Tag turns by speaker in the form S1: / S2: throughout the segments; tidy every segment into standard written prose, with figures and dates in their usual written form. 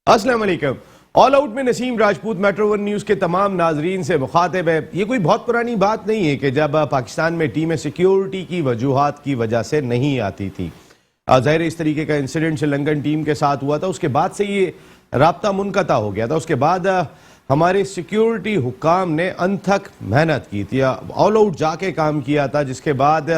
S1: अस्सलाम वालेकुम। All out में Naseem Rajput metro one news के तमाम नाजरीन से मुखातिब है। ये कोई बहुत पुरानी बात नहीं है कि जब पाकिस्तान में टीमें सिक्योरिटी की वजूहात की वजह से नहीं आती थी। ज़ाहिर इस तरीके का इंसिडेंट श्रीलंकन टीम के साथ हुआ था, उसके बाद से ये राब्ता मुनक़ता हो गया था। उसके बाद हमारे सिक्योरिटी हुक्काम ने अनथक मेहनत की थी, ऑल आउट जाके काम किया था, जिसके बाद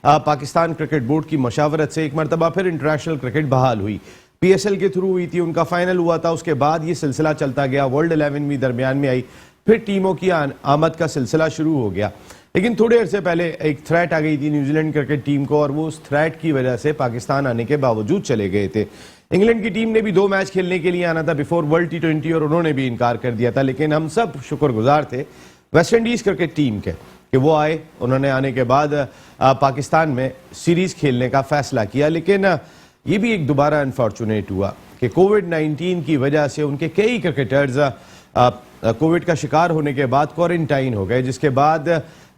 S1: पाकिस्तान क्रिकेट बोर्ड की मशावरत से एक मरतबा फिर इंटरनेशनल क्रिकेट बहाल हुई। PSL के थ्रू हुई थी, उनका फाइनल हुआ था। उसके बाद ये सिलसिला चलता गया, वर्ल्ड 11 भी दरमियान में आई, फिर टीमों की आमद का सिलसिला शुरू हो गया। लेकिन थोड़े अरसे पहले एक थ्रेट आ गई थी न्यूजीलैंड क्रिकेट टीम को, और वो उस थ्रेट की वजह से पाकिस्तान आने के बावजूद चले गए थे। इंग्लैंड की टीम ने भी 2 मैच खेलने के लिए आना था बिफोर वर्ल्ड T20, और उन्होंने भी इनकार कर दिया था। लेकिन हम सब शुक्रगुजार थे वेस्ट इंडीज क्रिकेट टीम के कि वो आए, उन्होंने आने के बाद पाकिस्तान में सीरीज खेलने का फैसला किया। लेकिन ये भी एक दोबारा अनफॉर्चुनेट हुआ कि कोविड-19 की वजह से उनके कई क्रिकेटर्स कोविड का शिकार होने के बाद क्वारंटाइन हो गए, जिसके बाद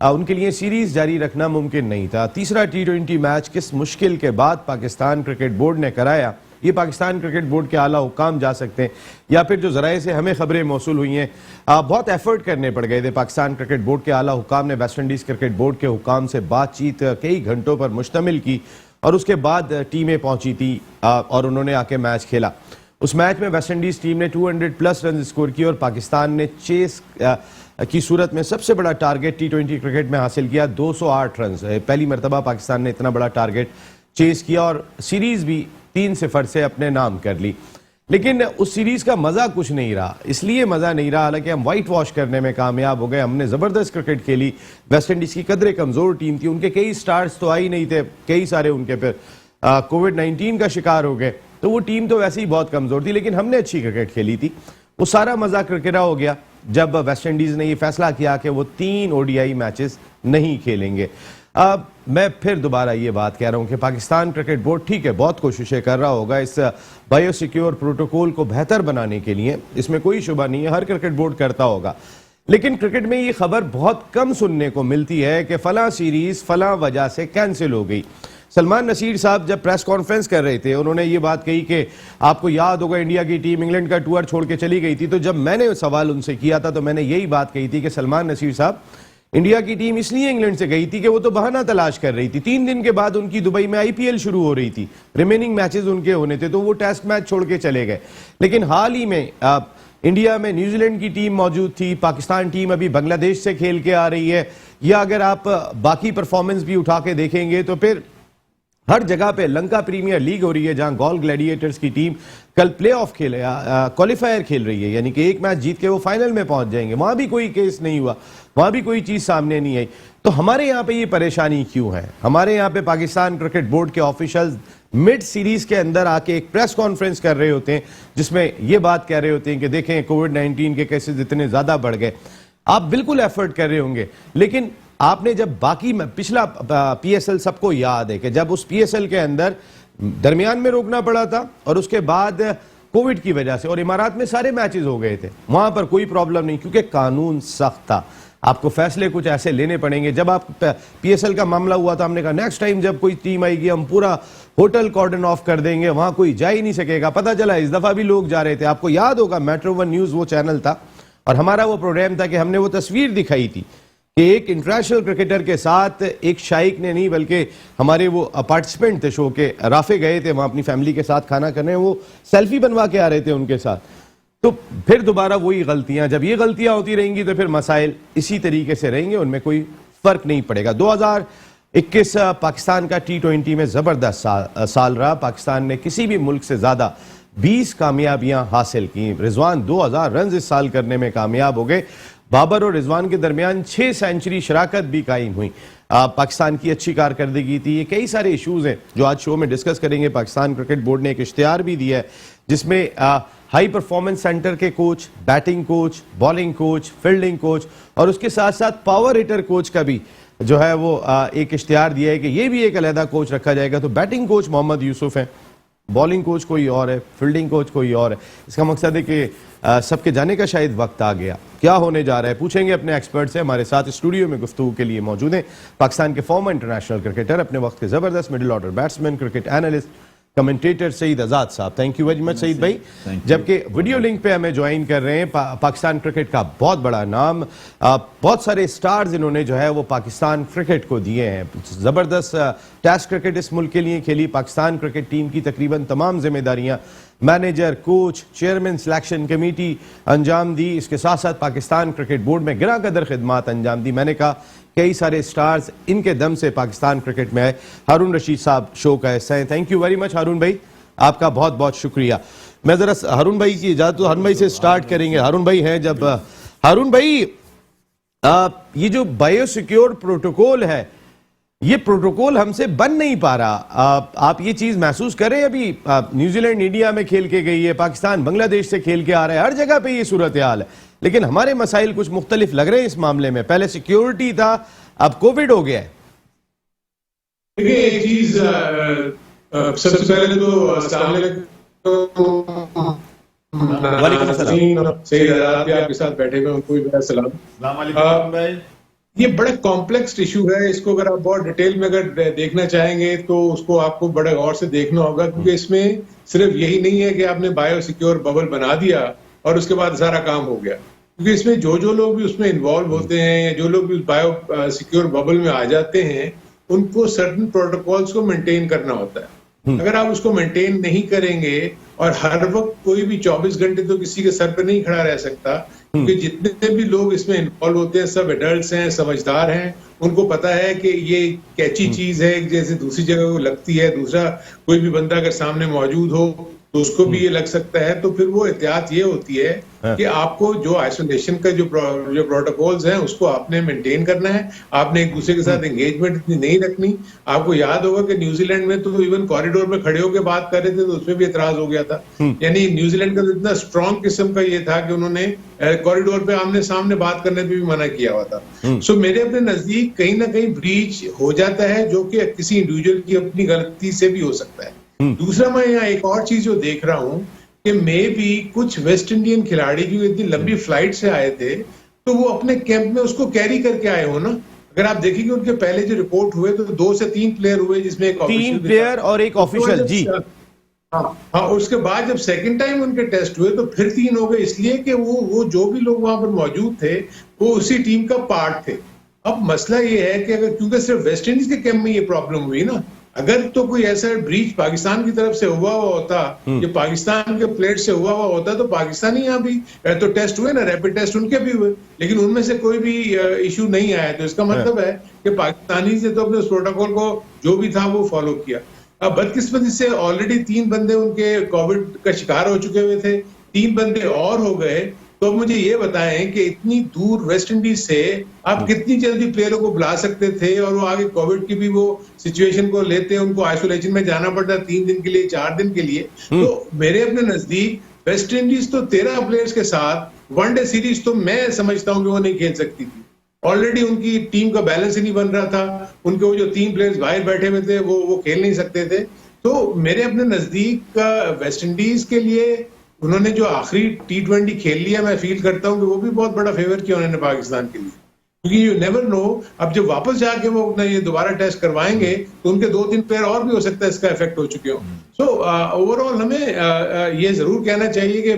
S1: उनके लिए सीरीज जारी रखना मुमकिन नहीं था। तीसरा T20 मैच किस मुश्किल के बाद पाकिस्तान क्रिकेट बोर्ड ने कराया, ये पाकिस्तान क्रिकेट बोर्ड के आला हुक्काम जा सकते हैं, या फिर जो जराए से हमें खबरें मौसूल हुई हैं, बहुत एफर्ट करने पड़ गए थे। पाकिस्तान क्रिकेट बोर्ड के आला हुक्काम ने वेस्ट इंडीज़ क्रिकेट बोर्ड के हुक्काम से बातचीत कई घंटों पर मुश्तमिल की, और उसके बाद टीमें पहुंची थी और उन्होंने आके मैच खेला। उस मैच में वेस्ट इंडीज़ टीम ने 200+ रन स्कोर किए, और पाकिस्तान ने चेस की सूरत में सबसे बड़ा टारगेट T20 क्रिकेट में हासिल किया, 208 रन। पहली मरतबा पाकिस्तान ने इतना बड़ा टारगेट चेस किया, और सीरीज भी 3-0 से अपने नाम कर ली। लेकिन उस सीरीज का मजा कुछ नहीं रहा। इसलिए मजा नहीं रहा हालांकि हम वाइट वॉश करने में कामयाब हो गए। हमने जबरदस्त क्रिकेट खेली। वेस्ट इंडीज की कदरे कमजोर टीम थी, उनके कई स्टार्स तो आई नहीं थे, कई सारे उनके फिर कोविड-19 का शिकार हो गए, तो वो टीम तो वैसे ही बहुत कमजोर थी। लेकिन हमने अच्छी क्रिकेट खेली थी। वो सारा मजा क्रिकेट हो गया जब वेस्ट इंडीज ने ये फैसला किया कि वो 3 ODI मैचेस नहीं खेलेंगे। मैं फिर दोबारा ये बात कह रहा हूं कि पाकिस्तान क्रिकेट बोर्ड ठीक है, बहुत कोशिशें कर रहा होगा इस बायोसिक्योर प्रोटोकॉल को बेहतर बनाने के लिए, इसमें कोई शुबा नहीं है, हर क्रिकेट बोर्ड करता होगा। लेकिन क्रिकेट में ये खबर बहुत कम सुनने को मिलती है कि फला सीरीज फला वजह से कैंसिल हो गई। सलमान नसीर साहब जब प्रेस कॉन्फ्रेंस कर रहे थे, उन्होंने ये बात कही कि आपको याद होगा इंडिया की टीम इंग्लैंड का टूर छोड़ के चली गई थी। तो जब मैंने सवाल उनसे किया था तो मैंने यही बात कही थी कि सलमान नसीर साहब, इंडिया की टीम इसलिए इंग्लैंड से गई थी कि वो तो बहाना तलाश कर रही थी। 3 दिन के बाद उनकी दुबई में IPL शुरू हो रही थी, रिमेनिंग मैचेस उनके होने थे, तो वो टेस्ट मैच छोड़ के चले गए। लेकिन हाल ही में इंडिया में न्यूजीलैंड की टीम मौजूद थी, पाकिस्तान टीम अभी बांग्लादेश से खेल के आ रही है, या अगर आप बाकी परफॉर्मेंस भी उठा के देखेंगे तो फिर हर जगह पे लंका प्रीमियर लीग हो रही है, जहां गोल ग्लैडिएटर्स की टीम कल प्लेऑफ खेले क्वालिफायर खेल रही है, यानी कि एक मैच जीत के वो फाइनल में पहुंच जाएंगे। वहां भी कोई केस नहीं हुआ, वहां भी कोई चीज सामने नहीं आई। तो हमारे यहाँ पे ये परेशानी क्यों है? हमारे यहाँ पे पाकिस्तान क्रिकेट बोर्ड के ऑफिशियल्स मिड सीरीज के अंदर आके एक प्रेस कॉन्फ्रेंस कर रहे होते हैं, जिसमें ये बात कह रहे होते हैं कि देखें कोविड-19 के केसेस इतने ज्यादा बढ़ गए। आप बिल्कुल एफर्ट कर रहे होंगे, लेकिन आपने जब बाकी पिछला PSL सबको याद है कि जब उस PSL के अंदर दरमियान में रोकना पड़ा था, और उसके बाद कोविड की वजह से और इमारात में सारे मैचेस हो गए थे, वहां पर कोई प्रॉब्लम नहीं, क्योंकि कानून सख्त था। आपको फैसले कुछ ऐसे लेने पड़ेंगे। जब आप PSL का मामला हुआ था, हमने कहा नेक्स्ट टाइम जब कोई टीम आएगी हम पूरा होटल कॉर्डन ऑफ कर देंगे, वहां कोई जा ही नहीं सकेगा। पता चला इस दफा भी लोग जा रहे थे। आपको याद होगा मेट्रो वन न्यूज वो चैनल था, और हमारा वो प्रोग्राम था कि हमने वो तस्वीर दिखाई थी कि एक इंटरनेशनल क्रिकेटर के साथ एक शाइक ने नहीं, बल्कि हमारे वो पार्टिसिपेंट थे शो के, राफे गए थे वहां अपनी फैमिली के साथ खाना करने, वो सेल्फी बनवा के आ रहे थे उनके साथ। तो फिर दोबारा वही गलतियां, जब ये गलतियां होती रहेंगी तो फिर मसाइल इसी तरीके से रहेंगे, उनमें कोई फर्क नहीं पड़ेगा। 2021 पाकिस्तान का T20 में जबरदस्त साल रहा। पाकिस्तान ने किसी भी मुल्क से ज्यादा 20 कामयाबियां हासिल की। रिजवान 2000 रन इस साल करने में कामयाब हो गए। बाबर और रिजवान के दरमियान 6 सेंचुरी शराकत भी कायम हुई। पाकिस्तान की अच्छी कारकर्दगी थी। ये कई सारे इशूज हैं जो आज शो में डिस्कस करेंगे। पाकिस्तान क्रिकेट बोर्ड ने एक इश्तिहार भी दिया है जिसमें हाई परफॉर्मेंस सेंटर के coach, batting coach, bowling coach, fielding coach, और उसके साथ साथ पावर हिटर कोच का भी जो है वो एक इश्तिहार दिया है कि ये भी एक अलहदा कोच रखा जाएगा। तो बैटिंग कोच मोहम्मद यूसुफ है, बॉलिंग कोच कोई और है, फील्डिंग कोच कोई और है। इसका मकसद है कि सबके जाने का शायद वक्त आ गया। क्या होने जा रहा है पूछेंगे अपने एक्सपर्ट से। हमारे साथ स्टूडियो में गुफ्तगू के लिए मौजूद हैं पाकिस्तान के फॉर्मर इंटरनेशनल क्रिकेटर, अपने वक्त के जबरदस्त middle order batsman, cricket analyst, commentator Saeed Azad sahab. Thank you very much Saeed bhai. जबकि वीडियो लिंक पे हमें ज्वाइन कर रहे हैं पाकिस्तान क्रिकेट का बहुत बड़ा नाम, बहुत सारे स्टार्स इन्होंने जो है वो पाकिस्तान क्रिकेट को दिए हैं। जबरदस्त टेस्ट क्रिकेट इस मुल्क के लिए खेली। पाकिस्तान क्रिकेट टीम की तकरीबन तमाम जिम्मेदारियां manager, coach, chairman, selection committee अंजाम दी। इसके साथ साथ पाकिस्तान क्रिकेट बोर्ड में गिरा कदर खिदमात अंजाम दी। मैंने कहा कई सारे स्टार्स इनके दम से पाकिस्तान क्रिकेट में आए। हारून रशीद साहब शो का हिस्सा हैं। थैंक यू वेरी मच हारून भाई, आपका बहुत बहुत शुक्रिया। मैं जरा हारून भाई की इजाजत, हारून भाई से स्टार्ट करेंगे। हारून भाई हैं जब हारून भाई ये जो बायोसिक्योर प्रोटोकॉल है, ये प्रोटोकॉल हमसे बन नहीं पा रहा। आप ये चीज महसूस करें? अभी न्यूजीलैंड इंडिया में खेल के गई है, पाकिस्तान बांग्लादेश से खेल के आ रहा है, हर जगह पे ये सूरत हाल है, लेकिन हमारे मसाइल कुछ मुख्तलिफ लग रहे हैं इस मामले में। पहले सिक्योरिटी था, अब कोविड हो गया है।
S2: देखिए एक चीज सबसे पहले तो सही आपके साथ बैठे हुए उनको भी मेरा सलाम। ये बड़ा कॉम्प्लेक्स इशू है, इसको अगर आप बहुत डिटेल में अगर देखना चाहेंगे तो उसको आपको बड़े गौर से देखना होगा, क्योंकि इसमें सिर्फ यही नहीं है कि आपने बायो सिक्योर बबल बना दिया और उसके बाद सारा काम हो गया। क्योंकि इसमें जो लोग भी उसमें इन्वॉल्व होते हैं या जो लोग भी बायो सिक्योर बबल में आ जाते हैं, उनको सर्टेन प्रोटोकॉल्स को मेंटेन करना होता है। अगर आप उसको मेंटेन नहीं करेंगे, और हर वक्त कोई भी 24 घंटे तो किसी के सर पे नहीं खड़ा रह सकता, क्योंकि जितने भी लोग इसमें इन्वॉल्व होते हैं सब एडल्ट्स हैं, समझदार हैं, उनको पता है कि ये कैची चीज है, जैसे दूसरी जगह को लगती है, दूसरा कोई भी बंदा अगर सामने मौजूद हो तो उसको भी ये लग सकता है। तो फिर वो एहतियात ये होती है कि आपको जो आइसोलेशन का जो प्रोटोकॉल्स हैं उसको आपने मेंटेन करना है। आपने एक दूसरे के साथ एंगेजमेंट इतनी नहीं रखनी। आपको याद होगा कि न्यूजीलैंड में तो इवन कॉरिडोर में खड़े होकर बात कर रहे थे तो उसमें भी एतराज हो गया था। यानी न्यूजीलैंड का इतना स्ट्रॉन्ग किस्म का ये था कि उन्होंने कॉरिडोर पे आमने सामने बात करने पे भी मना किया हुआ था। सो मेरे अपने नजदीक कहीं ना कहीं ब्रीच हो जाता है, जो कि किसी इंडिविजुअल की अपनी गलती से भी हो सकता है। दूसरा मैं यहाँ एक और चीज जो देख रहा हूँ कि मे भी कुछ वेस्ट इंडियन खिलाड़ी जो इतनी लंबी फ्लाइट से आए थे तो वो अपने कैंप में उसको कैरी करके आए हो ना। अगर आप देखेंगे उनके पहले जो रिपोर्ट हुए तो 2 से 3 प्लेयर हुए, जिसमें एक
S1: 3 प्लेयर और एक ऑफिशियल जी।
S2: हाँ, उसके बाद जब सेकंड टाइम उनके टेस्ट हुए तो फिर 3 हो गए, इसलिए कि वो जो भी लोग वहां पर मौजूद थे वो उसी टीम का पार्ट थे। अब मसला ये है कि अगर क्योंकि सिर्फ वेस्ट इंडीज के कैंप में ये प्रॉब्लम हुई ना, अगर तो कोई ऐसा ब्रीच पाकिस्तान की तरफ से हुआ होता, ये पाकिस्तान के प्लेयर से हुआ होता, तो पाकिस्तानी यहाँ भी तो टेस्ट हुए ना, रैपिड टेस्ट उनके भी हुए, लेकिन उनमें से कोई भी इशू नहीं आया। तो इसका मतलब है कि पाकिस्तानी से तो अपने उस प्रोटोकॉल को जो भी था वो फॉलो किया। अब बदकिस्मती से ऑलरेडी 3 बंदे उनके कोविड का शिकार हो चुके हुए थे, 3 बंदे और हो गए। तो मुझे ये बताएं कि इतनी दूर वेस्ट इंडीज से आप कितनी जल्दी प्लेयरों को बुला सकते थे, और वो आगे कोविड की भी वो सिचुएशन को लेते, उनको आइसोलेशन में जाना पड़ता 3 दिन के लिए, 4 दिन के लिए। तो मेरे अपने नजदीक वेस्ट इंडीज तो 13 प्लेयर्स के साथ वनडे सीरीज तो मैं समझता हूँ कि वो नहीं खेल सकती थी। ऑलरेडी उनकी टीम का बैलेंस ही नहीं बन रहा था, उनके वो जो 3 प्लेयर्स बाहर बैठे हुए थे वो खेल नहीं सकते थे। तो मेरे अपने नजदीक वेस्ट इंडीज के लिए उन्होंने जो आखिरी T20 खेल लिया, मैं फील करता हूं कि वो भी बहुत बड़ा फेवर किया उन्होंने पाकिस्तान के लिए, क्योंकि यू नेवर नो, अब जब वापस जाके वो अपना ये दोबारा टेस्ट करवाएंगे तो उनके 2-3 प्लेयर और भी हो सकता है इसका इफेक्ट हो चुके हो। सो ओवरऑल हमें ये जरूर कहना चाहिए कि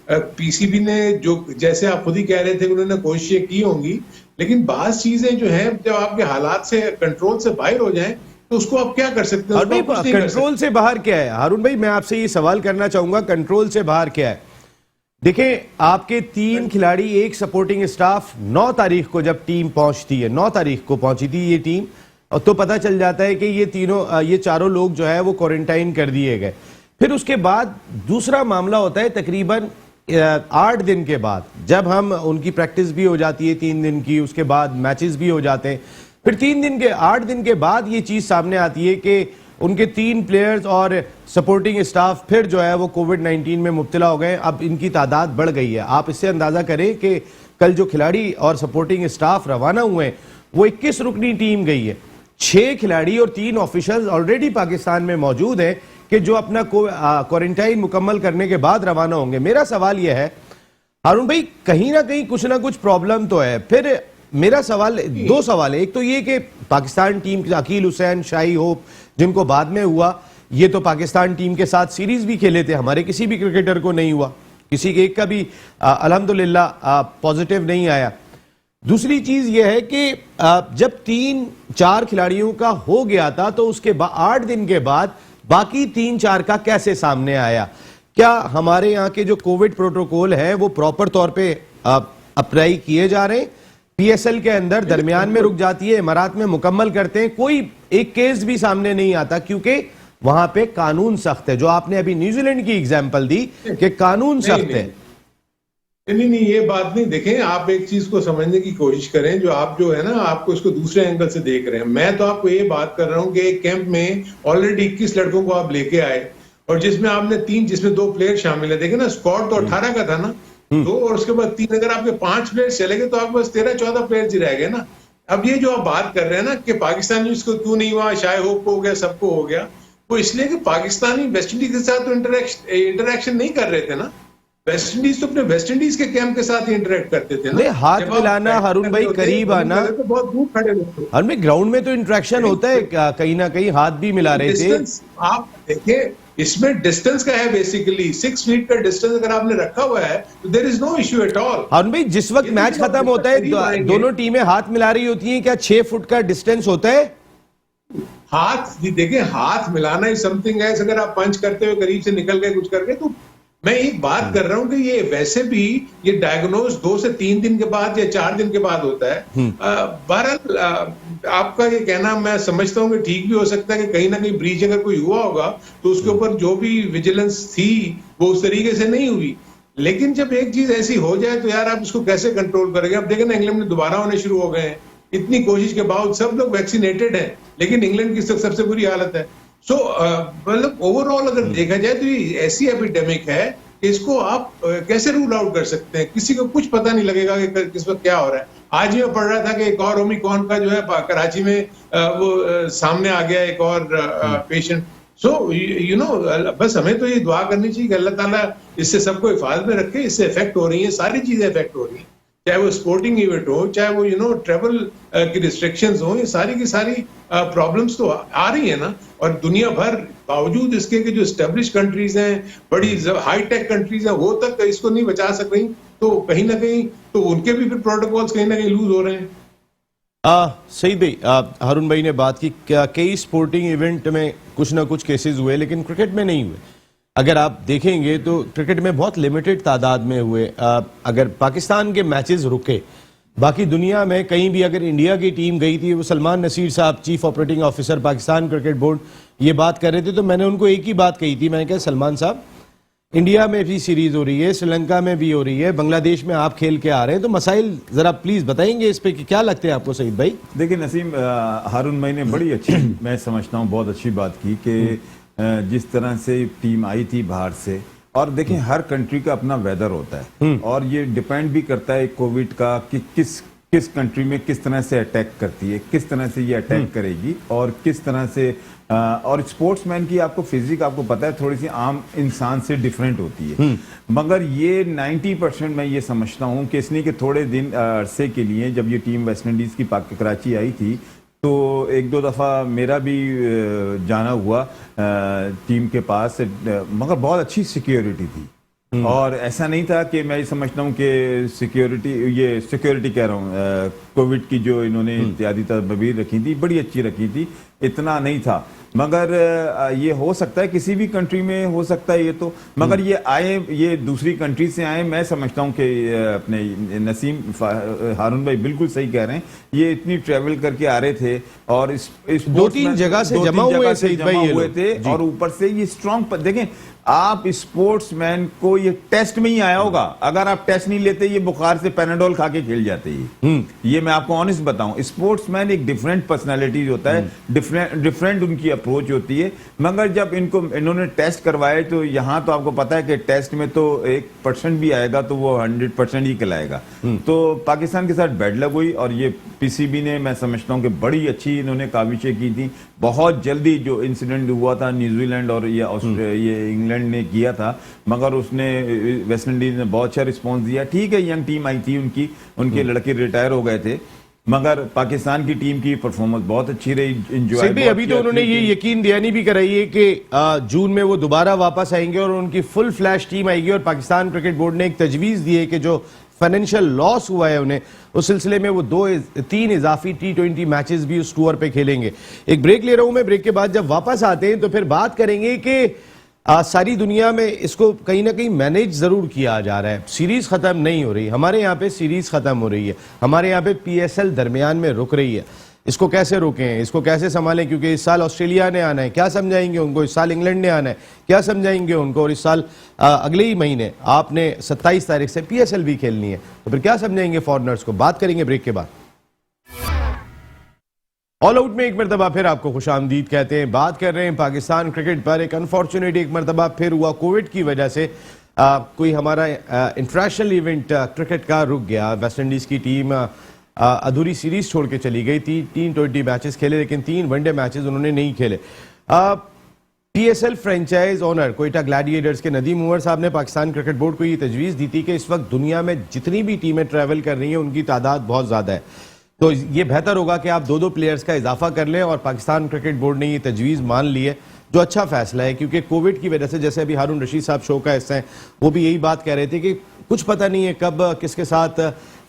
S2: पीसीबी ने जो, जैसे आप खुद ही कह रहे थे, उन्होंने कोशिशें की होंगी, लेकिन बात चीजें जो है जब आपके हालात से कंट्रोल से बाहर हो जाए तो उसको आप क्या कर सकते हैं?
S1: कंट्रोल से बाहर क्या है हारून भाई? मैं आपसे ये सवाल करना चाहूंगा, कंट्रोल से बाहर क्या है? देखें, आपके 3 खिलाड़ी, एक सपोर्टिंग स्टाफ, 9 तारीख को जब टीम पहुंचती है, 9 तारीख को पहुंची थी ये टीम, और तो पता चल जाता है कि ये चारों लोग जो है वो क्वारंटाइन कर दिए गए। फिर उसके बाद दूसरा मामला होता है तकरीबन 8 दिन के बाद, जब हम उनकी प्रैक्टिस भी हो जाती है 3 दिन की, उसके बाद मैचेस भी हो जाते हैं, फिर 8 दिन के बाद ये चीज सामने आती है कि उनके 3 प्लेयर्स और सपोर्टिंग स्टाफ फिर जो है वो कोविड-19 में मुब्तला हो गए। अब इनकी तादाद बढ़ गई है। आप इससे अंदाजा करें कि कल जो खिलाड़ी और सपोर्टिंग स्टाफ रवाना हुए वो 21 रुकनी टीम गई है। 6 खिलाड़ी और 3 ऑफिशियल्स ऑलरेडी पाकिस्तान में मौजूद हैं कि जो अपना क्वारंटाइन मुकम्मल करने के बाद रवाना होंगे। मेरा सवाल यह है हारून भाई, कहीं ना कहीं कुछ ना कुछ प्रॉब्लम तो है। फिर मेरा सवाल, 2 सवाल है। एक तो ये कि Pakistan team Akeal Hosein, Shai Hope, जिनको बाद में हुआ, ये तो पाकिस्तान टीम के साथ सीरीज भी खेले थे, हमारे किसी भी क्रिकेटर को नहीं हुआ, किसी के एक का भी अल्हम्दुलिल्लाह पॉजिटिव नहीं आया। दूसरी चीज यह है कि जब 3-4 खिलाड़ियों का हो गया था तो उसके 8 दिन के बाद बाकी 3-4 का कैसे सामने आया? क्या हमारे यहाँ के जो कोविड प्रोटोकॉल है वो प्रॉपर तौर पे अप्लाई किए जा रहे हैं? पीएसएल के अंदर दरमियान में रुक जाती है, इमारात में मुकम्मल करते हैं, कोई एक केस भी सामने नहीं आता क्योंकि वहां पे कानून सख्त है। जो आपने अभी न्यूजीलैंड की एग्जांपल दी कि कानून सख्त है।
S2: नहीं, ये बात नहीं। देखें, आप एक चीज को समझने की कोशिश करें, जो आप जो है ना, आपको इसको दूसरे एंगल से देख रहे हैं। मैं तो आपको ये बात कर रहा हूं कि एक कैंप में ऑलरेडी 21 लड़कों को आप लेके आए और जिसमें आपने 3, जिसमें 2 प्लेयर शामिल है। देखे ना, स्क्वाड तो 18 का था ना, 2 और उसके बाद 3, अगर आपके 5 प्लेयर चले गए तो आपके पास 13-14 प्लेयर ही रह गए ना। अब ये जो आप बात कर रहे हैं ना कि पाकिस्तानी इसको क्यों नहीं हुआ, शायद होप को हो गया, सबको हो गया, वो इसलिए कि पाकिस्तानी वेस्ट इंडीज के साथ तो इंटरेक्शन नहीं कर रहे थे ना। वेस्ट इंडीज तो अपने वेस्ट इंडीज के कैंप के साथ ही इंटरेक्ट करते थे ना।
S1: हाथ मिलाना, हारून भाई करीब आना,
S2: तो बहुत दूर खड़े होते।
S1: और में ग्राउंड में तो इंटरेक्शन होता है, कहीं ना कहीं हाथ भी मिला रहे थे।
S2: आप देखिए, इसमें डिस्टेंस का है बेसिकली 6 फीट का डिस्टेंस अगर आपने रखा हुआ है तो there is no issue at all.
S1: Haroon bhai, जिस वक्त मैच खत्म होता है दोनों टीमें हाथ मिला रही होती हैं, क्या 6 फुट का डिस्टेंस होता है?
S2: हाथ देखिए, हाथ मिलाना ही समथिंग है। अगर आप पंच करते हुए करीब से निकल गए कुछ करके, तो मैं एक बात कर रहा हूं कि ये वैसे भी ये डायग्नोज 2 से 3 दिन के बाद या 4 दिन के बाद होता है। बहरहाल आपका ये कहना मैं समझता हूं कि ठीक भी हो सकता है कि कहीं ना कहीं ब्रीच अगर कोई हुआ होगा तो उसके ऊपर जो भी विजिलेंस थी वो उस तरीके से नहीं हुई। लेकिन जब एक चीज ऐसी हो जाए तो यार आप इसको कैसे कंट्रोल करेंगे? अब देखें ना, इंग्लैंड में दोबारा होने शुरू हो गए हैं। इतनी कोशिश के बावजूद सब लोग वैक्सीनेटेड हैं, लेकिन इंग्लैंड की सबसे बुरी हालत है। सो मतलब ओवरऑल अगर देखा जाए तो ये ऐसी एपिडेमिक है कि इसको आप कैसे रूल आउट कर सकते हैं? किसी को कुछ पता नहीं लगेगा कि किस वक्त क्या हो रहा है। आज ही मैं पढ़ रहा था कि एक और ओमिक्रॉन का जो है कराची में वो सामने आ गया, एक और पेशेंट। सो यू नो, बस हमें तो ये दुआ करनी चाहिए कि अल्लाह ताला इससे सबको हिफाजत में रखे। इससे इफेक्ट हो रही है, सारी चीजें इफेक्ट हो रही है, चाहे वो स्पोर्टिंग इवेंट हो, चाहे वो ट्रेवल की रिस्ट्रिक्शंस हो, ये सारी की सारी प्रॉब्लम्स तो आ रही है ना। और दुनिया भर बावजूद इसके कि जो एस्टेब्लिश कंट्रीज हैं, बड़ी हाई टेक कंट्रीज हैं, वो तक इसको नहीं बचा सक रही, तो कहीं ना कहीं तो उनके भी फिर प्रोटोकॉल्स कहीं ना कहीं लूज हो रहे हैं।
S1: सही भाई, हारून भाई ने बात की, कई स्पोर्टिंग इवेंट में कुछ ना कुछ केसेस हुए लेकिन क्रिकेट में नहीं हुए। अगर आप देखेंगे तो क्रिकेट में बहुत लिमिटेड तादाद में हुए। अगर पाकिस्तान के मैचेस रुके, बाकी दुनिया में कहीं भी अगर इंडिया की टीम गई थी, वो सलमान नसीर साहब chief operating officer Pakistan cricket board ये बात कर रहे थे, तो मैंने उनको एक ही बात कही थी। मैंने कहा सलमान साहब, इंडिया में भी सीरीज हो रही है, श्रीलंका में भी हो रही है, बांग्लादेश में आप खेल के आ रहे हैं, तो मसाइल जरा प्लीज बताएंगे इस पे कि क्या लगते हैं आपको सईद भाई?
S3: देखिए नसीम, हारून भाई ने बड़ी अच्छी मैं समझता हूँ बहुत अच्छी बात की कि जिस तरह से टीम आई थी बाहर से, और देखें हर कंट्री का अपना वेदर होता है और ये डिपेंड भी करता है कोविड का कि किस कंट्री में किस तरह से अटैक करती है, किस तरह से ये अटैक करेगी और किस तरह से और स्पोर्ट्समैन की आपको फिजिक आपको पता है थोड़ी सी आम इंसान से डिफरेंट होती है। मगर ये 90% मैं ये समझता हूँ कि इसलिए कि थोड़े दिन अरसे के लिए जब ये टीम वेस्ट इंडीज की कराची आई थी तो 1-2 दफ़ा मेरा भी जाना हुआ टीम के पास, मगर बहुत अच्छी सिक्योरिटी थी और ऐसा नहीं था कि मैं ये समझता हूँ कि सिक्योरिटी कह रहा हूँ, कोविड की जो इन्होंने इत्यादि तदबीर रखी थी बड़ी अच्छी रखी थी, इतना नहीं था। मगर ये हो सकता है किसी भी कंट्री में हो सकता है ये तो, मगर ये दूसरी कंट्री से आए। मैं समझता हूँ कि अपने नसीम हारून भाई बिल्कुल सही कह रहे हैं, ये इतनी ट्रैवल करके आ रहे थे और इस
S1: 2-3 जगह से जमा हुए
S3: थे और ऊपर से ये स्ट्रॉन्ग। देखें आप स्पोर्ट्समैन को ये टेस्ट में ही आया होगा, अगर आप टेस्ट नहीं लेते ये बुखार से पैनाडोल खा के खेल जाते ही। ये मैं आपको ऑनेस्ट बताऊं, स्पोर्ट्समैन एक डिफरेंट पर्सनालिटी होता है, डिफरेंट उनकी अप्रोच होती है। मगर जब इन्होंने टेस्ट करवाए तो यहां तो आपको पता है कि टेस्ट में तो 1% भी आएगा तो वो 100% ही कहलाएगा। तो पाकिस्तान के साथ बैड लक हुई और ये पीसीबी ने मैं समझता हूं कि बड़ी अच्छी इन्होंने काविशें की थी। बहुत जल्दी जो इंसिडेंट हुआ था न्यूजीलैंड और ये इंग्लैंड ने किया था, मगर उसने वेस्ट इंडीज ने बहुत अच्छा रिस्पॉन्स दिया। ठीक है, यंग टीम आई थी उनके लड़के रिटायर हो गए थे, मगर पाकिस्तान की टीम की परफॉर्मेंस बहुत अच्छी रही, एंजॉय
S1: सिर्फ अभी तो उन्होंने ये यकीन दयानी भी कराई है कि जून में वो दोबारा वापस आएंगे और उनकी फुल फ्लैश टीम आएगी। और पाकिस्तान क्रिकेट बोर्ड ने एक तजवीज़ दी है कि जो फाइनेंशियल लॉस हुआ है उन्हें, उस सिलसिले में वो 3 इजाफी T20 मैचेस भी उस टूर पे खेलेंगे। एक ब्रेक ले रहा हूं मैं, ब्रेक के बाद जब वापस आते हैं तो फिर बात करेंगे कि सारी दुनिया में इसको कहीं ना कहीं मैनेज जरूर किया जा रहा है। सीरीज खत्म नहीं हो रही, हमारे यहाँ पे सीरीज खत्म हो रही है, हमारे यहाँ पे PSL दरमियान में रुक रही है। इसको कैसे रोकें, इसको कैसे संभालें, क्योंकि इस साल ऑस्ट्रेलिया ने आना है, क्या समझाएंगे उनको, इस साल इंग्लैंड ने आना है, क्या समझाएंगे उनको, और इस साल अगले ही महीने आपने 27 तारीख से PSL भी खेलनी है, तो फिर क्या समझाएंगे फॉरनर्स को। बात करेंगे ब्रेक के बाद। ऑल आउट में एक मरतबा फिर आपको खुशामदीद कहते हैं। बात कर रहे हैं पाकिस्तान क्रिकेट पर। एक अनफॉर्चुनेट एक मरतबा फिर हुआ, कोविड की वजह से कोई हमारा इंटरनेशनल इवेंट क्रिकेट का रुक गया। वेस्ट इंडीज की टीम अधूरी सीरीज छोड़ के चली गई थी। 3 मैचेस खेले लेकिन 3 वनडे मैचेस उन्होंने नहीं खेले। PSL franchise owner Quetta Gladiators के नदीम उमर साहब ने पाकिस्तान क्रिकेट बोर्ड को ये तजवीज़ दी थी कि इस वक्त दुनिया में जितनी भी टीमें ट्रैवल कर रही हैं उनकी तादाद बहुत ज़्यादा है, तो ये बेहतर होगा कि आप 2 प्लेयर्स का इजाफा कर लें। और पाकिस्तान क्रिकेट बोर्ड ने ये तजवीज़ मान ली है, जो अच्छा फैसला है, क्योंकि कोविड की वजह से, जैसे अभी हारून रशीद साहब शो का हिस्सा हैं, वो भी यही बात कह रहे थे कि कुछ पता नहीं है कब किसके साथ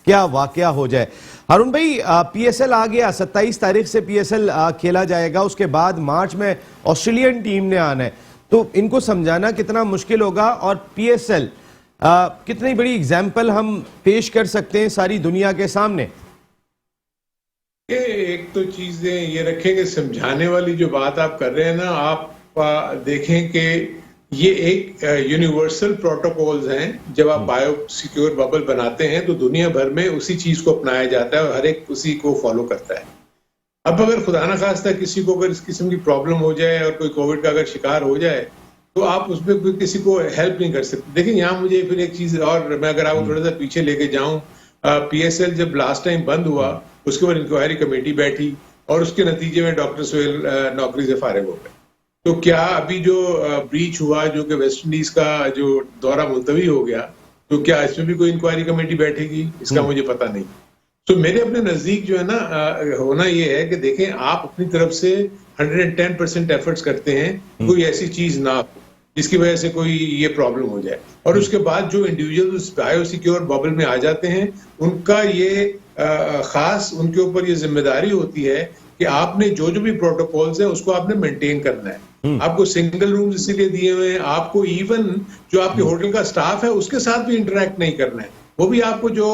S1: क्या वाकया हो जाए। हारून भाई, PSL आ गया, 27 तारीख से PSL खेला जाएगा, उसके बाद मार्च में ऑस्ट्रेलियन टीम ने आना है, तो इनको समझाना कितना मुश्किल होगा, और PSL कितनी बड़ी एग्जाम्पल हम पेश कर सकते हैं सारी दुनिया के सामने।
S2: एक तो चीजें ये रखें कि समझाने वाली जो बात आप कर रहे हैं ना, आप देखें कि ये एक यूनिवर्सल प्रोटोकॉल्स हैं। जब आप बायो सिक्योर बबल बनाते हैं तो दुनिया भर में उसी चीज को अपनाया जाता है और हर एक उसी को फॉलो करता है। अब अगर खुदा ना खास्ता किसी को अगर इस किस्म की प्रॉब्लम हो जाए और कोई कोविड का अगर शिकार हो जाए तो आप उसमें कोई किसी को हेल्प नहीं कर सकते। देखिए यहाँ मुझे फिर एक चीज और, मैं अगर आपको थोड़ा सा पीछे लेके जाऊं, PSL जब लास्ट टाइम बंद हुआ उसके बाद इंक्वायरी कमेटी बैठी और उसके नतीजे में डॉक्टर सोहेल नौकरी से फारिग हो गए। तो क्या अभी जो ब्रीच हुआ, जो कि वेस्ट इंडीज का जो दौरा मुलतवी हो गया, तो क्या इसमें भी कोई इंक्वायरी कमेटी बैठेगी, इसका मुझे पता नहीं। तो मेरे अपने नजदीक जो है ना, होना ये है कि देखें, आप अपनी तरफ से 110% एफर्ट्स करते हैं, कोई ऐसी चीज ना हो जिसकी वजह से कोई ये प्रॉब्लम हो जाए, और उसके बाद जो इंडिविजुअल्स बायो सिक्योर बबल में आ जाते हैं उनका ये खास उनके ऊपर ये जिम्मेदारी होती है कि आपने जो भी प्रोटोकॉल्स है उसको आपने मेंटेन करना है। आपको सिंगल रूम्स इसीलिए दिए हुए हैं, आपको इवन जो आपके होटल का स्टाफ है उसके साथ भी इंटरेक्ट नहीं करना है। वो भी आपको जो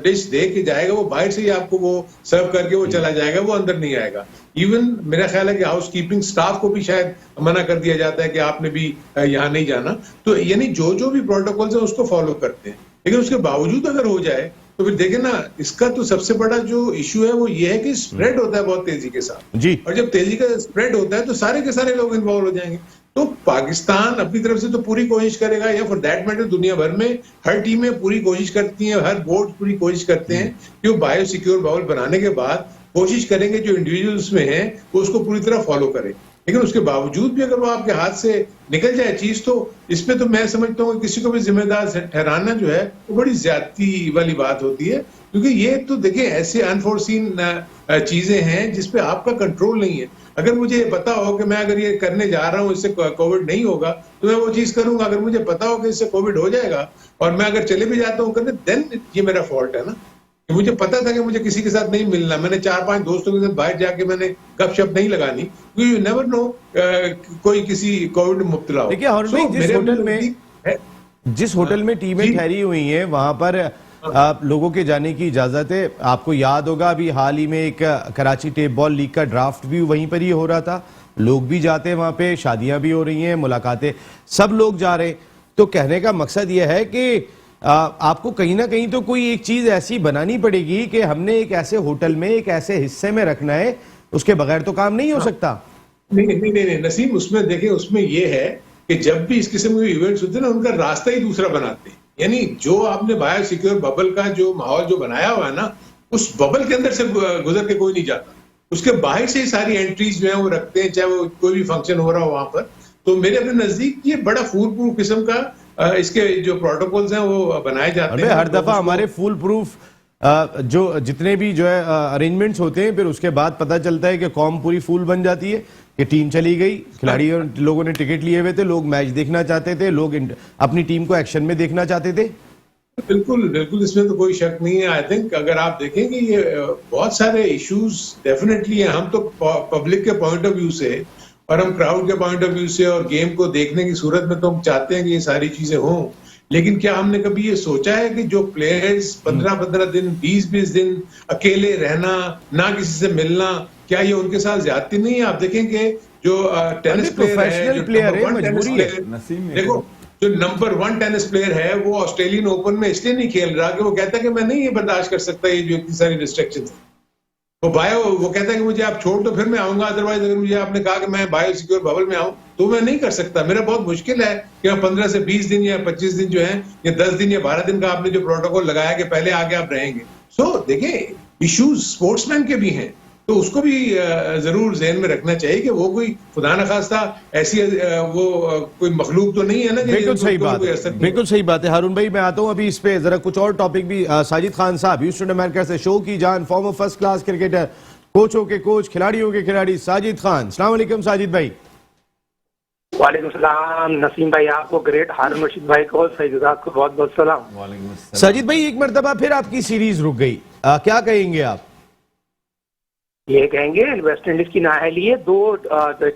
S2: डिश दे के जाएगा वो बाहर से ही आपको वो सर्व करके वो चला जाएगा, वो अंदर नहीं आएगा। इवन मेरा ख्याल है कि हाउस कीपिंग स्टाफ को भी शायद मना कर दिया जाता है कि आपने भी यहाँ नहीं जाना। तो यानी जो भी प्रोटोकॉल्स है उसको फॉलो करते हैं, लेकिन उसके बावजूद अगर हो जाए तो फिर देखें ना, इसका तो सबसे बड़ा जो इश्यू है वो ये है कि स्प्रेड होता है बहुत तेजी के साथ
S1: जी,
S2: और जब तेजी का स्प्रेड होता है तो सारे के सारे लोग इन्वॉल्व हो जाएंगे। तो पाकिस्तान अपनी तरफ से तो पूरी कोशिश करेगा, या फॉर दैट मैटर दुनिया भर में हर टीमें पूरी कोशिश करती हैं, हर बोर्ड पूरी कोशिश करते हैं कि वो बायो सिक्योर बबल बनाने के बाद कोशिश करेंगे जो इंडिविजुअल्स में है वो उसको पूरी तरह फॉलो करें। लेकिन उसके बावजूद भी अगर वो आपके हाथ से निकल जाए चीज, तो इसमें तो मैं समझता हूँ कि किसी को भी जिम्मेदार ठहराना जो है वो बड़ी ज्यादती वाली बात होती है, क्योंकि ये तो देखिए ऐसे अनफोर्सीन चीजें हैं जिसपे आपका कंट्रोल नहीं है। अगर मुझे पता हो कि मैं अगर ये करने जा रहा हूँ इससे कोविड नहीं होगा तो मैं वो चीज करूंगा। अगर मुझे पता हो कि इससे कोविड हो जाएगा और मैं अगर चले भी जाता हूँ करने, देन ये मेरा फॉल्ट है ना। कि मुझे पता था कि मुझे किसी के साथ नहीं मिलना, मैंने 4-5 दोस्तों के साथ बाहर जाके मैंने गपशप नहीं लगानी, क्योंकि यू नेवर नो कोई किसी कोविड में मुब्तला हो।
S1: देखिए हॉर्न भाई, जिस होटल में टीमें ठहरी हुई हैं वहां पर लोगों के जाने की इजाजत है। आपको याद होगा अभी हाल ही में एक कराची टेप बॉल लीग का ड्राफ्ट भी वहीं पर ही हो रहा था, लोग भी जाते हैं वहां पे, शादियां भी हो रही हैं, मुलाकातें, सब लोग जा रहे हैं। तो कहने का मकसद यह है कि आपको कहीं ना कहीं तो कोई एक चीज ऐसी बनानी पड़ेगी कि हमने एक ऐसे होटल में एक ऐसे हिस्से में रखना है, उसके बगैर तो काम नहीं हो सकता।
S2: नहीं नसीम, उसमें देखिए, उसमें ये है कि जब भी इस किस्म के इवेंट्स होते हैं ना, उनका रास्ता ही दूसरा बनाते हैं। यानी जो आपने बायो सिक्योर बबल का जो माहौल जो बनाया हुआ है ना, उस बबल के अंदर से गुजर के कोई नहीं जाता, उसके बाहर से ही सारी एंट्रीज जो है वो रखते हैं, चाहे वो कोई भी फंक्शन हो रहा हो वहां पर। तो मेरे अपने नजदीक ये बड़ा फूल प्रूफ किस्म का इसके जो प्रोटोकॉल्स हैं वो बनाए जाते हैं।
S1: हर दफा हमारे फूल प्रूफ जो जितने भी जो है अरेंजमेंट्स होते हैं, फिर उसके बाद पता चलता है कि कॉम पूरी फूल बन जाती है कि टीम चली गई, खिलाड़ियों लोगों ने टिकट लिए हुए थे, लोग मैच देखना चाहते थे, लोग अपनी टीम को एक्शन में देखना चाहते थे।
S2: बिल्कुल बिल्कुल, इसमें तो कोई शक नहीं है। आई थिंक अगर आप देखेंगे ये बहुत सारे इश्यूज डेफिनेटली हैं। हम तो पब्लिक के पॉइंट ऑफ व्यू से और हम क्राउड के पॉइंट ऑफ व्यू से और गेम को देखने की सूरत में तो हम चाहते हैं कि ये सारी चीजें हों, लेकिन क्या हमने कभी ये सोचा है कि जो प्लेयर्स 15-15 दिन 20-20 दिन अकेले रहना, ना किसी से मिलना, क्या ये उनके साथ ज्यादती नहीं है? आप देखेंगे जो टेनिस प्लेयर है, मजबूरी है। देखो, जो नंबर 1 टेनिस प्लेयर है वो ऑस्ट्रेलियन ओपन में इसलिए नहीं खेल रहा कि वो कहता है कि मैं नहीं ये बर्दाश्त कर सकता ये जो इतनी सारी रिस्ट्रिक्शंस। वो कहता है कि मुझे आप छोड़ दो फिर मैं आऊंगा, अदरवाइज अगर मुझे आपने कहा कि मैं बायो सिक्योर बबल में आऊं तो मैं नहीं कर सकता। मेरा बहुत मुश्किल है कि मैं 15 से 20 दिन या 25 दिन जो है, या 10 दिन या 12 दिन का आपने जो प्रोटोकॉल लगाया कि पहले आके आप रहेंगे। सो देखिए, इश्यूज स्पोर्ट्समैन के भी हैं, तो उसको भी जरूर ज़हन में रखना चाहिए कि वो कोई खुदा न खास्ता ऐसी वो कोई मखलूक तो नहीं है ना।
S1: बिल्कुल सही बात है, बिल्कुल सही बात है। हारून भाई, मैं आता हूं अभी इस पे जरा कुछ और टॉपिक भी। साजिद खान साहब, ह्यूस्टन अमेरिका से, शो की जान, फॉर्मर फर्स्ट क्लास क्रिकेटर, कोचों के कोच, खिलाड़ियों के खिलाड़ी, साजिद खान। अस्सलाम वालेकुम साजिद भाई।
S4: वालेकुम सलाम नसीम भाई, आपको, ग्रेट हारून रशीद भाई को, सईद को बहुत बहुत सलाम।
S1: साजिद भाई, एक मरतबा फिर आपकी सीरीज रुक गई, क्या कहेंगे आप?
S4: ये कहेंगे वेस्ट इंडीज की नाअहली है।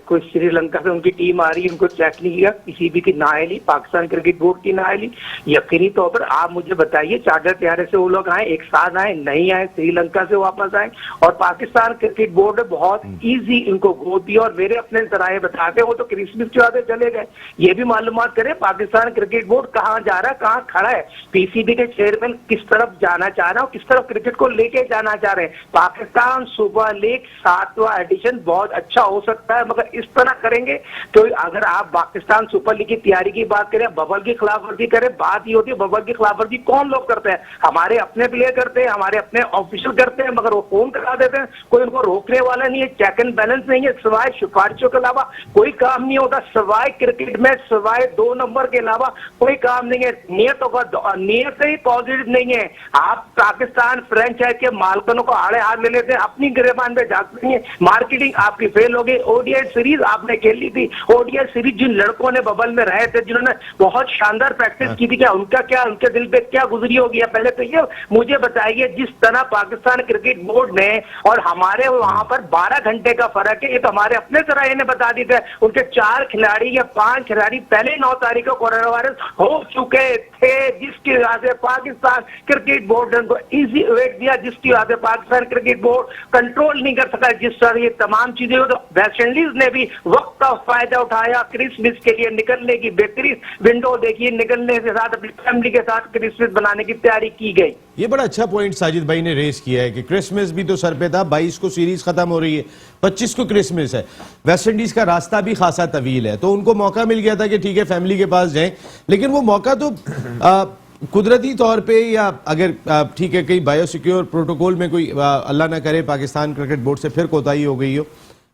S4: कोई श्रीलंका से उनकी टीम आ रही है, उनको चेक नहीं किया, किसी भी की नाअहली, पाकिस्तान क्रिकेट बोर्ड की नाअहली। यकीनी तौर पर आप मुझे बताइए, चादर त्यारे से वो लोग आए, एक साथ आए, नहीं आए, श्रीलंका से वापस आए, और पाकिस्तान क्रिकेट बोर्ड ने बहुत ईजी इनको गोद दिया। और मेरे अपने सराहे बताते वो तो क्रिसमस के बाद चले गए। ये भी मालूमात करें पाकिस्तान क्रिकेट बोर्ड कहाँ जा रहा है, कहाँ खड़ा है, पीसीबी के चेयरमैन किस तरफ जाना चाह रहे हैं और किस तरफ क्रिकेट को लेके जाना चाह रहे हैं। पाकिस्तान सुपर लीग 7वां एडिशन बहुत अच्छा हो सकता है, मगर इस तरह करेंगे तो अगर आप पाकिस्तान सुपर लीग की तैयारी की बात करें, बबल की खिलाफवर्जी करें, बात ये होती है बबल की खिलाफवर्जी कौन लोग करते हैं? हमारे अपने प्लेयर करते हैं, हमारे अपने ऑफिशियल करते हैं, मगर वो फोन करा देते हैं, कोई उनको रोकने वाला नहीं है, चेक एंड बैलेंस नहीं है। सिवाय सिफारिशों के अलावा कोई काम नहीं होता, सिवाय क्रिकेट में सिवाय 2 नंबर के अलावा कोई काम नहीं है। नियत ही पॉजिटिव नहीं है। आप पाकिस्तान फ्रेंचाइज के मालकनों को आड़े हाथ ले लेते हैं, अपनी गिरबान में जाते हैं, मार्केटिंग आपकी फेल हो गई। ओडीआई सीरीज आपने खेल ली थी, ओडीआई सीरीज जिन लड़कों ने बबल में रहे थे, जिन्होंने बहुत शानदार प्रैक्टिस की थी, क्या उनके दिल पे क्या गुजरी होगी? पहले तो ये मुझे बताइए, जिस तरह पाकिस्तान क्रिकेट बोर्ड ने और हमारे वहां पर 12 घंटे का फर्क है, ये तो हमारे अपने सराय ने बता दी थे, उनके 4 खिलाड़ी या 5 खिलाड़ी पहले 9 तारीख को कोरोना वायरस हो चुके थे, जिसकी वजह से पाकिस्तान क्रिकेट बोर्ड ने उनको इजी वेट दिया, जिसकी वजह से पाकिस्तान क्रिकेट बोर्ड कंट्रोल नहीं कर सका। जिस तरह ये तमाम चीजें हो, तो वेस्ट इंडीज ने भी वक्त का फायदा उठाया, क्रिसमस के लिए निकलने की बेहतरीन विंडो देखिए, निकलने के साथ अपनी फैमिली के साथ क्रिसमस बनाने की तैयारी की गई।
S1: ये बड़ा अच्छा पॉइंट साजिद भाई ने रेस किया है कि क्रिसमस भी तो सर पे था, 22 को सीरीज खत्म हो रही है, 25 को क्रिसमस है, वेस्ट इंडीज का रास्ता भी खासा तवील है, तो उनको मौका मिल गया था कि ठीक है फैमिली के पास जाएं, लेकिन वो मौका तो कुदरती तौर पे, या अगर ठीक है कहीं बायोसिक्योर प्रोटोकॉल में कोई अल्लाह ना करे पाकिस्तान क्रिकेट बोर्ड से फिर कोताही हो गई हो,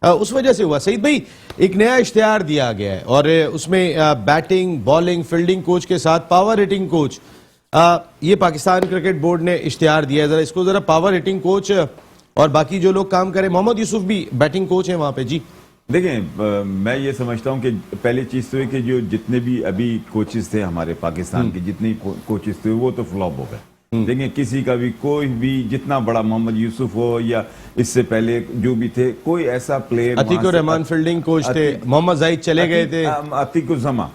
S1: उस वजह से हुआ। सईद भाई, एक नया इश्तिहार दिया गया है और उसमें बैटिंग, बॉलिंग, फील्डिंग कोच के साथ पावर हिटिंग कोच, ये पाकिस्तान क्रिकेट बोर्ड ने इश्तिहार दिया है। जरा इसको जरा पावर हिटिंग कोच और बाकी जो लोग काम करें, मोहम्मद यूसुफ भी बैटिंग कोच हैं वहां पे जी।
S3: देखें, मैं ये समझता हूं कि पहली चीज तो है कि जो जितने भी अभी कोचेस थे हमारे पाकिस्तान के, जितने कोचेस थे वो तो फ्लॉप हो गए। देखिए, किसी का भी कोई भी जितना बड़ा मोहम्मद यूसुफ हो या इससे पहले जो भी थे, कोई ऐसा player,
S1: Atiqur Rahman fielding coach थे, मोहम्मद जाहिद चले गए थे,
S3: अतीकुज़मा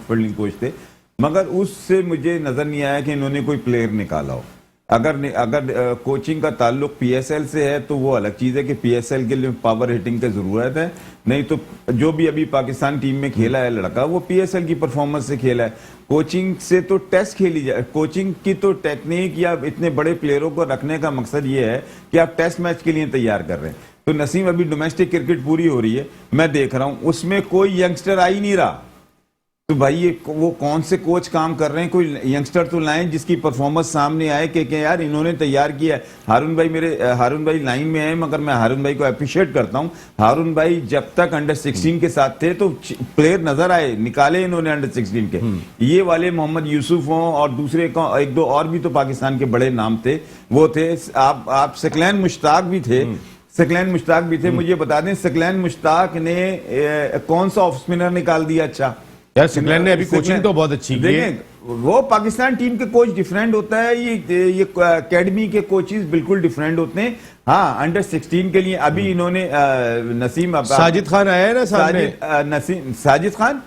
S3: फील्डिंग कोच थे, मगर उससे मुझे नजर नहीं आया कि इन्होंने कोई प्लेयर निकाला हो। अगर कोचिंग का ताल्लुक पीएसएल से है तो वो अलग चीज है कि पीएसएल के लिए पावर हिटिंग की जरूरत है, नहीं तो जो भी अभी पाकिस्तान टीम में खेला है लड़का वो पीएसएल की परफॉर्मेंस से खेला है। कोचिंग से तो टेस्ट खेली जाए, कोचिंग की तो टेक्निक या इतने बड़े प्लेयरों को रखने का मकसद ये है कि आप टेस्ट मैच के लिए तैयार कर रहे हैं। तो नसीम, अभी डोमेस्टिक क्रिकेट पूरी हो रही है, मैं देख रहा हूं उसमें कोई यंगस्टर आ ही नहीं रहा, तो भाई ये वो कौन से कोच काम कर रहे हैं? कोई यंगस्टर तो लाएं जिसकी परफॉर्मेंस सामने आए कि यार इन्होंने तैयार किया है। हारून भाई लाइन में है, मगर मैं हारून भाई को अप्रिशिएट करता हूं। हारून भाई जब तक अंडर 16 के साथ थे तो प्लेयर नजर आए, निकाले इन्होंने अंडर 16 के। ये वाले मोहम्मद यूसुफ हों और दूसरे एक दो और भी तो पाकिस्तान के बड़े नाम थे, वो थे। आप सकलैन मुश्ताक भी थे। मुझे बता दें सकलैन मुश्ताक ने कौन सा ऑफ स्पिनर निकाल दिया? अच्छा
S1: यार सिकलैन ने अभी कोचिंग तो बहुत अच्छी की है।
S3: वो पाकिस्तान टीम के कोच डिफरेंट होता है, ये एकेडमी के कोचेस बिल्कुल डिफरेंट होते हैं। हाँ, अंडर 16 के लिए अभी इन्होंने नसीम
S1: साजिद खान आया है ना सामने।
S3: साजिद खान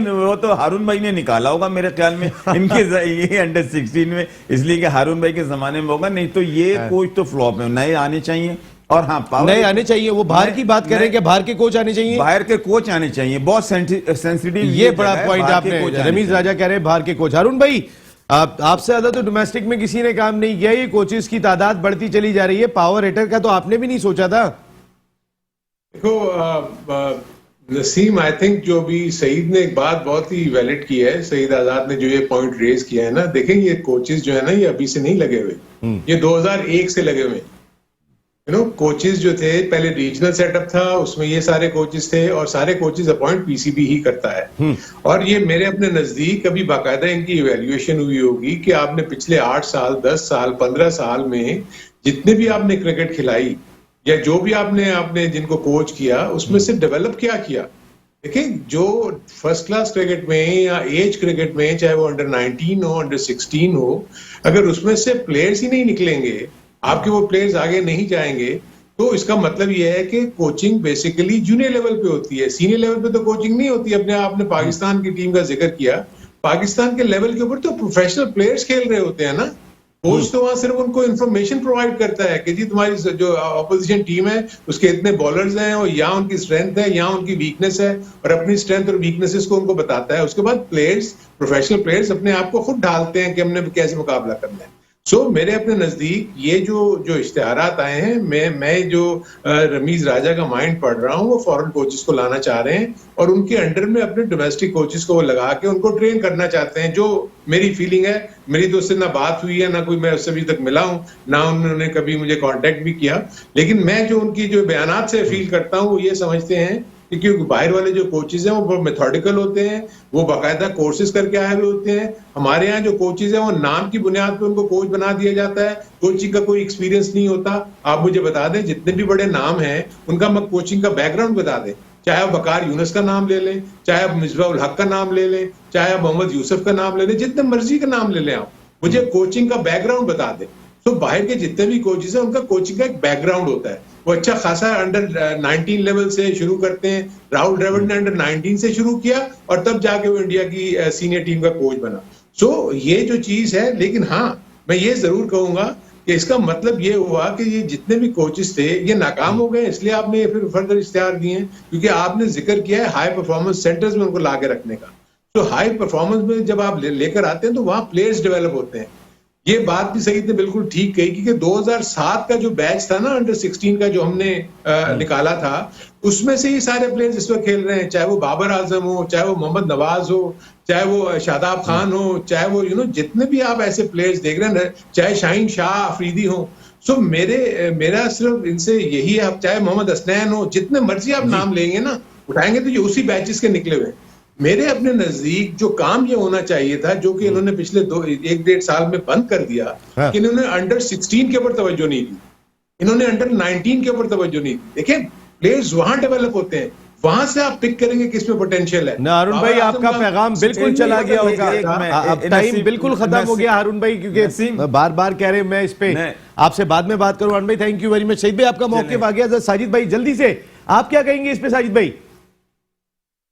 S3: वो तो हारून भाई ने निकाला होगा मेरे ख्याल में इनके ये अंडर 16 में, इसलिए कि हारून भाई के जमाने में होगा। नहीं तो ये कोच तो फ्लॉप है, नए आने चाहिए। और हाँ,
S1: नए आने चाहिए। वो बाहर की बात कर रहे हैं कि बाहर के कोच आने चाहिए।
S3: बाहर के कोच आने चाहिए, बहुत सेंसिटिव।
S1: ये बड़ा पॉइंट आपने, रमीज राजा कह रहे हैं बाहर के कोच। हारून भाई, आपसे ज्यादा तो डोमेस्टिक में किसी ने काम नहीं किया। ये कोचेस की तादाद बढ़ती चली जा रही है। पावर हिटर का तो आपने भी नहीं सोचा था।
S2: देखो नसीम, आई थिंक जो भी सईद ने एक बात बहुत ही वैलिड की है, सईद आजाद ने जो ये पॉइंट रेज किया है ना, देखें ये कोचेस जो है ना, ये अभी से नहीं लगे हुए, ये 2001 से लगे हुए। कोचेस जो थे, पहले रीजनल सेटअप था, उसमें ये सारे कोचेस थे और सारे कोचेस अपॉइंट पीसीबी ही करता है। और ये मेरे अपने नजदीक कभी बाकायदा इनकी इवैल्यूएशन हुई होगी कि आपने पिछले 8 साल 10 साल 15 साल में जितने भी आपने क्रिकेट खिलाई या जो भी आपने जिनको कोच किया, उसमें से डेवलप क्या किया। देखिए, जो फर्स्ट क्लास क्रिकेट में या एज क्रिकेट में, चाहे वो अंडर 19 हो, अंडर 16 हो, अगर उसमें से प्लेयर्स ही नहीं निकलेंगे, आपके वो प्लेयर्स आगे नहीं जाएंगे, तो इसका मतलब यह है कि कोचिंग बेसिकली जूनियर लेवल पे होती है। सीनियर लेवल पे तो कोचिंग नहीं होती। अपने आपने पाकिस्तान की टीम का जिक्र किया, पाकिस्तान के लेवल के ऊपर तो प्रोफेशनल प्लेयर्स खेल रहे होते हैं ना। कोच तो वहां सिर्फ उनको इन्फॉर्मेशन प्रोवाइड करता है कि जी तुम्हारी जो ऑपोजिशन टीम है उसके इतने बॉलर्स हैं और यहाँ उनकी स्ट्रेंथ है, यहाँ उनकी वीकनेस है, और अपनी स्ट्रेंथ और वीकनेसेस को उनको बताता है। उसके बाद प्लेयर्स, प्रोफेशनल प्लेयर्स अपने आप को खुद ढालते हैं कि हमने कैसे मुकाबला करना है। मेरे अपने नजदीक ये जो इश्तिहारात आए हैं, मैं जो रमीज राजा का माइंड पढ़ रहा हूँ, वो फॉरेन कोचेस को लाना चाह रहे हैं और उनके अंडर में अपने डोमेस्टिक कोचेस को लगा के उनको ट्रेन करना चाहते हैं। जो मेरी फीलिंग है, मेरी तो उससे ना बात हुई है, ना कोई मैं उससे अभी तक मिला हूँ, ना उन्होंने कभी मुझे कांटेक्ट भी किया, लेकिन मैं जो उनकी जो बयानात से फील करता हूँ वो ये समझते हैं क्योंकि बाहर वाले जो कोचेज हैं वो बहुत मेथोडिकल होते हैं, वो बाकायदा कोर्सेज करके आए हुए होते हैं। हमारे यहाँ जो कोचेज हैं वो नाम की बुनियाद पे उनको कोच बना दिया जाता है, कोचिंग का कोई एक्सपीरियंस नहीं होता। आप मुझे बता दें, जितने भी बड़े नाम हैं उनका मैं कोचिंग का बैकग्राउंड बता दें, चाहे आप वकार यूनुस का नाम ले लें, चाहे आप मिसबाह हक का नाम ले लें, चाहे आप मोहम्मद यूसुफ का नाम ले लें, जितने मर्जी का नाम ले लें, आप मुझे कोचिंग का बैकग्राउंड बता दें। तो बाहर के जितने भी कोचेज हैं उनका कोचिंग का एक बैकग्राउंड होता है। वो अच्छा खासा अंडर 19 लेवल से शुरू करते हैं। राहुल द्रविड़ ने अंडर 19 से शुरू किया और तब जाके वो इंडिया की सीनियर टीम का कोच बना। ये जो चीज है, लेकिन हाँ मैं ये जरूर कहूंगा कि इसका मतलब ये हुआ कि ये जितने भी कोचेस थे ये नाकाम हो गए, इसलिए आपने फिर फर्दर इश्तिहार दिए हैं, क्योंकि आपने जिक्र किया है हाई परफॉर्मेंस सेंटर्स में उनको लाके रखने का। तो हाई परफॉर्मेंस में जब आप लेकर आते हैं तो वहां प्लेयर्स डेवलप होते हैं। ये बात भी सईद ने बिल्कुल ठीक कही कि 2007 का जो बैच था ना अंडर 16 का जो हमने निकाला था, उसमें से ही सारे प्लेयर्स इस वक्त खेल रहे हैं, चाहे वो बाबर आजम हो, चाहे वो मोहम्मद नवाज हो, चाहे वो शादाब खान हो, चाहे वो जितने भी आप ऐसे प्लेयर्स देख रहे हैं, चाहे शाहीन शाह अफरीदी हो। मेरा सिर्फ इनसे यही है, चाहे मोहम्मद हसनैन हो, जितने मर्जी आप नाम लेंगे ना, उठाएंगे तो ये उसी बैचेस के निकले हुए। मेरे अपने नजदीक जो काम ये होना चाहिए था, जो कि इन्होंने पिछले 1-1.5 साल में बंद कर दिया, कि इन्होंने अंडर 16 के ऊपर तवज्जो नहीं दी, इन्होंने अंडर 19 के ऊपर तवज्जो नहीं दी। देखिए, प्लेयर्स वहां डेवलप होते हैं, वहां से आप पिक करेंगे किसमें पोटेंशियल है।
S1: हारून भाई, आपका पैगाम बिल्कुल चला गया होगा, अब टाइम बिल्कुल खत्म हो गया हारून भाई, क्योंकि बार बार कह रहे हैं मैं इस पे आपसे बाद में बात करूं। हारून भाई thank you very much. Saeed भाई आपका मौके आ गया। साजिद भाई जल्दी से आप क्या कहेंगे इस पे? साजिद भाई,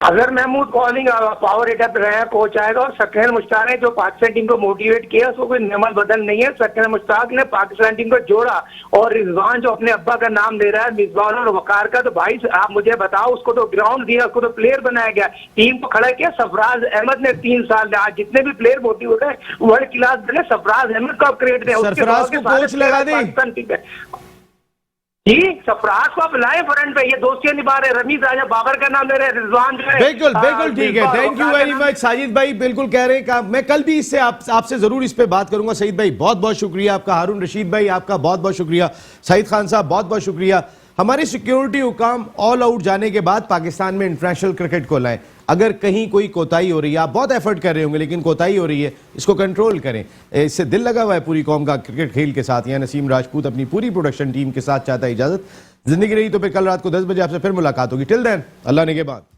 S4: अगर महमूद कॉलिंग पावर हिटर पे रहा कोच आएगा और सकलैन मुश्ताक ने जो पाकिस्तान टीम को मोटिवेट किया, उसको कोई नेमल बदल नहीं है। सकलैन मुश्ताक ने पाकिस्तान टीम को जोड़ा और रिजवान जो अपने अब्बा का नाम ले रहा है, मिसबाह और वकार का, तो भाई आप मुझे बताओ, उसको तो ग्राउंड दिया, उसको तो प्लेयर बनाया गया, टीम को खड़ा किया। सरफराज अहमद ने 3 साल, आज जितने भी प्लेयर मोटिव हो गए वर्ल्ड क्लास बने, सरफराज अहमद को क्रेडिट दें,
S1: सरफराज को कोच लगा दें।
S4: जी सरफराज को आप लाए फ्रंट पे, ये दोस्तियां निभा रहे, रमीज राजा बाबर का नाम ले रहे, रिजवान जो है
S1: बिल्कुल बिल्कुल ठीक है, thank you very much Sajid भाई। बिल्कुल कह रहे हैं कि मैं कल भी इससे आपसे जरूर इस पे बात करूंगा। सईद भाई बहुत बहुत शुक्रिया आपका, हारून रशीद भाई आपका बहुत बहुत शुक्रिया, सईद खान साहब बहुत बहुत शुक्रिया। हमारे सिक्योरिटी हुकाम ऑल आउट जाने के बाद पाकिस्तान में इंटरनेशनल क्रिकेट को लाएं। अगर कहीं कोई कोताही हो रही है, आप बहुत एफर्ट कर रहे होंगे लेकिन कोताही हो रही है, इसको कंट्रोल करें। इससे दिल लगा हुआ है पूरी कौम का क्रिकेट खेल के साथ। यहाँ नसीम राजपूत अपनी पूरी प्रोडक्शन टीम के साथ चाहता है इजाजत। जिंदगी रही तो फिर कल रात को 10 बजे आपसे फिर मुलाकात होगी। टिल देन अल्लाह निगहबान।